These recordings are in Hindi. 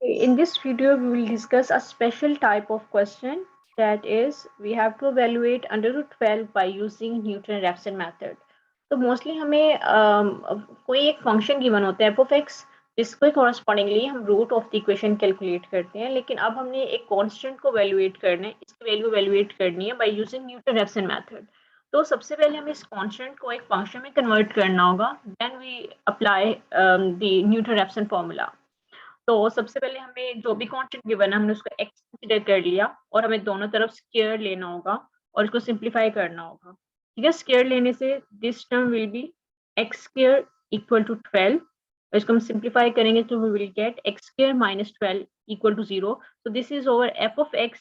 In this video, we will discuss a special type of question, that is, we have to evaluate under root 12 by using Newton-Raphson method. तो मोस्टली हमें कोई एक फंक्शन गिवन होता है f of x, जिसको कॉरस्पॉन्डिंगली हम root of the equation calculate करते हैं, लेकिन अब हमने एक कांस्टेंट को वैल्यूएट करना है, इसकी वैल्यू वैल्यूएट करनी है बाय यूजिंग न्यूटन-रैप्सन मेथड। तो सबसे पहले हमें इस कांस्टेंट को एक फंक्शन में कन्वर्ट करना होगा, then we apply the Newton Raphson formula. तो सबसे पहले हमें जो भी कांस्टेंट गिवन है हमने उसको x कंसीडर कर लिया और हमें दोनों तरफ स्क्वायर लेना होगा और इसको सिंपलीफाई करना होगा। ठीक है, स्क्वायर लेने से this term will be x square equal to 12, इसको हम सिंपलीफाई करेंगे तो we will get x square minus 12 equal to 0। तो this is our f of x।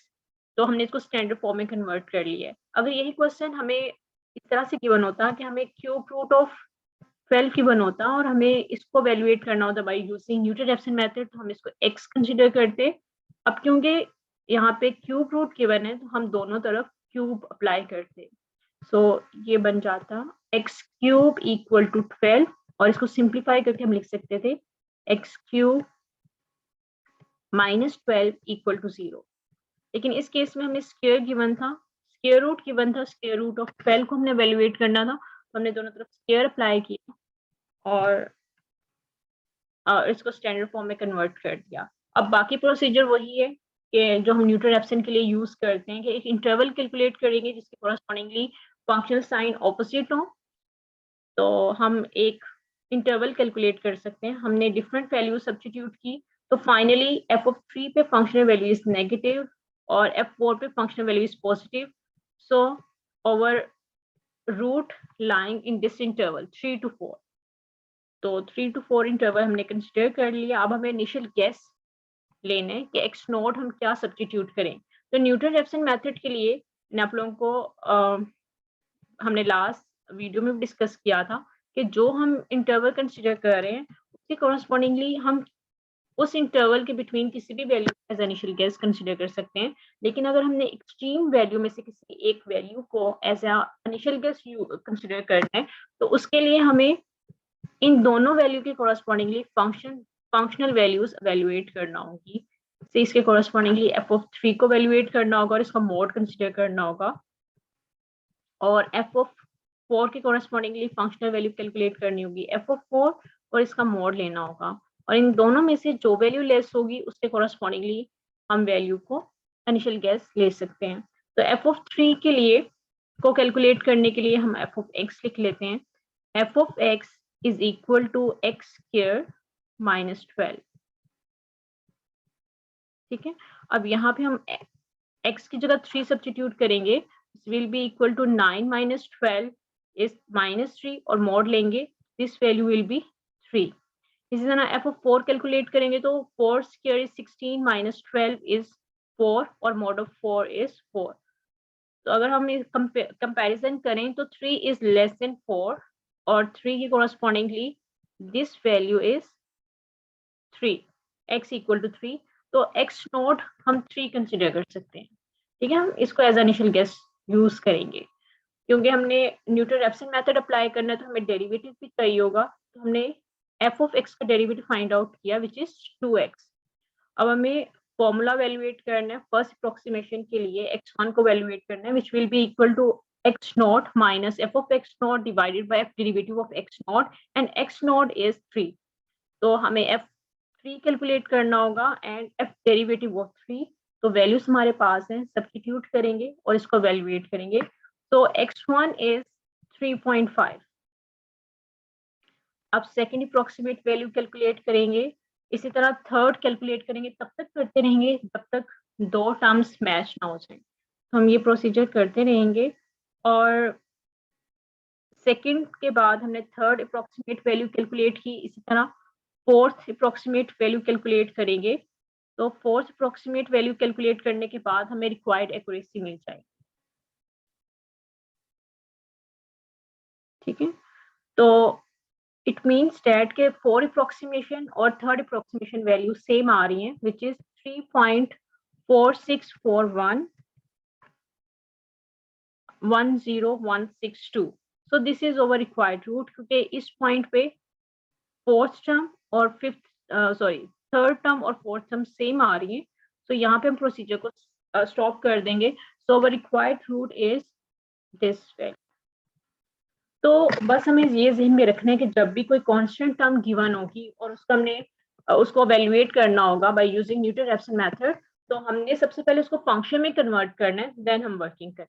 तो हमने इसको स्टैंडर्ड फॉर्म में कन्वर्ट कर लिया है। अगर यही क्वेश्चन हमें इस तरह से गिवन होता कि हमें क्यूब रूट ऑफ 12 गिवन होता और हमें इसको वैल्यूएट करना होता बाय यूजिंग न्यूटन-रैप्सन मेथड, तो हम इसको x कंसीडर करते। अब क्योंकि यहाँ पे क्यूब रूट गिवन है तो हम दोनों तरफ क्यूब अप्लाई करते। सो ये बन जाता x क्यूब इक्वल टू 12 और इसको सिंप्लीफाई करके हम लिख सकते थे x cube minus 12 equal to 0। लेकिन इस केस में हमें स्क्वायर गिवन था, स्क्वायर रूट गिवन था, स्क्वायर रूट ऑफ 12 को हमने वैल्यूएट करना था, तो हमने दोनों तरफ स्क्वायर अप्लाई किया और इसको स्टैंडर्ड फॉर्म में कन्वर्ट कर दिया। अब बाकी प्रोसीजर वही है कि जो हम न्यूटन-रैप्सन के लिए यूज करते हैं कि एक इंटरवल कैलकुलेट करेंगे जिसके कॉरस्पॉन्डिंगली फंक्शनल साइन ऑपोजिट हो, तो हम एक इंटरवल कैलकुलेट कर सकते हैं। हमने डिफरेंट वैल्यू सब्स्टिट्यूट की, तो फाइनली f of 3 पे फंक्शनल वैल्यू इज नेगेटिव और f4 पे functional value is positive. So our root lying in this interval 3 to 4, तो 3 to 4 इंटरवल हमने कंसिडर कर लिया। अब हमें इनिशियल गेस लेने कि एक्स नोट हम क्या सब्स्टिट्यूट करें। तो न्यूटन-रैप्सन मेथड के लिए आप लोगों को हमने लास्ट वीडियो में डिस्कस किया था कि जो हम इंटरवल कंसिडर कर रहे हैं उसके कॉरस्पॉन्डिंगली हम उस इंटरवल के बिटवीन किसी भी value as initial guess consider कर सकते हैं। लेकिन अगर हमने एक्सट्रीम वैल्यू में से किसी एक वैल्यू को as a initial guess consider करना है, तो उसके लिए हमें इन दोनों वैल्यू के कॉरस्पॉन्डिंगली फंक्शनल वैल्यूज एवेल्युएट करना होगी। से इसके कॉरस्पॉन्डिंगली f of 3 को एवेल्युएट करना होगा और इसका मोड कंसीडर करना होगा, और f of 4 के कॉरस्पॉन्डिंगली फंक्शनल वैल्यू कैलकुलेट करनी होगी f of 4 और इसका मोड लेना होगा, और इन दोनों में से जो वैल्यू लेस होगी उसके कॉरस्पॉन्डिंगली हम वैल्यू को इनिशियल गेस ले सकते हैं। तो f of 3 के लिए को कैलकुलेट करने के लिए हम f of x लिख लेते हैं। f of x is equal to x square minus 12। ठीक है, अब यहाँ पे हम x की जगह 3 सब्स्टिट्यूट करेंगे, will be equal to 9 minus 12 is minus 3 और मोड लेंगे, this value will be 3। इसी तरह f of 4 कैलकुलेट करेंगे तो 4 square is 16 minus 12 is 4 और मोड ऑफ 4 is 4। तो अगर हम कंपैरिजन करें तो 3 is less than 4 और 3 के correspondingly this value is 3, x equal to 3। तो x नोट हम 3 कंसिडर कर सकते हैं। ठीक है, हम इसको एज इनिशियल गेस यूज करेंगे क्योंकि हमने न्यूटन-रैप्सन मेथड अप्लाई करना है तो हमें डेरिवेटिव भी चाहिए होगा। तो हमने f of x का डेरिवेटिव फाइंड आउट किया विच इज 2x। अब हमें फॉर्मूला वैल्यूएट करना है फर्स्ट अप्रोक्सीमेशन के लिए, x1 को वैल्यूएट करना है which will be equal to x naught minus f of x naught divided by f derivative of x naught and x naught is 3। तो हमें f3 कैलकुलेट करना होगा एंड f डेरिवेटिव ऑफ 3। तो वैल्यूज हमारे पास हैं, सब्स्टिट्यूट करेंगे और इसको वैल्यूएट करेंगे। तो x1 is 3.5। अब सेकेंड अप्रोक्सीमेट वैल्यू कैलकुलेट करेंगे, इसी तरह थर्ड कैलकुलेट करेंगे, तब तक करते रहेंगे जब तक दो टर्म्स मैच ना हो जाए। तो हम ये प्रोसीजर करते रहेंगे और सेकंड के बाद हमने थर्ड अप्रोक्सीमेट वैल्यू कैलकुलेट की, इसी तरह फोर्थ अप्रोक्सीमेट वैल्यू कैलकुलेट करेंगे। तो फोर्थ अप्रोक्सीमेट वैल्यू कैलकुलेट करने के बाद हमें रिक्वायर्ड एक्यूरेसी मिल जाएगी। ठीक है, तो इट मीन्स डैट के 4 अप्रोक्सीमेशन और थर्ड अप्रोक्सीमेशन वैल्यू सेम आ रही हैं which is 3.46411010162। So this is our required root क्योंकि इस पॉइंट पे फोर्थ टर्म और थर्ड टर्म और फोर्थ टर्म सेम आ रही है, तो यहाँ पे हम प्रोसीजर को स्टॉप कर देंगे। So our required root is this value. तो बस हमें ये ज़हन में रखना है कि जब भी कोई कांस्टेंट टर्म गिवन होगी और उसका हमने उसको एवेल्युएट करना होगा बाय यूजिंग न्यूटन-रैप्सन मेथड, तो हमने सबसे पहले उसको फंक्शन में कन्वर्ट करना है, देन हम वर्किंग करें।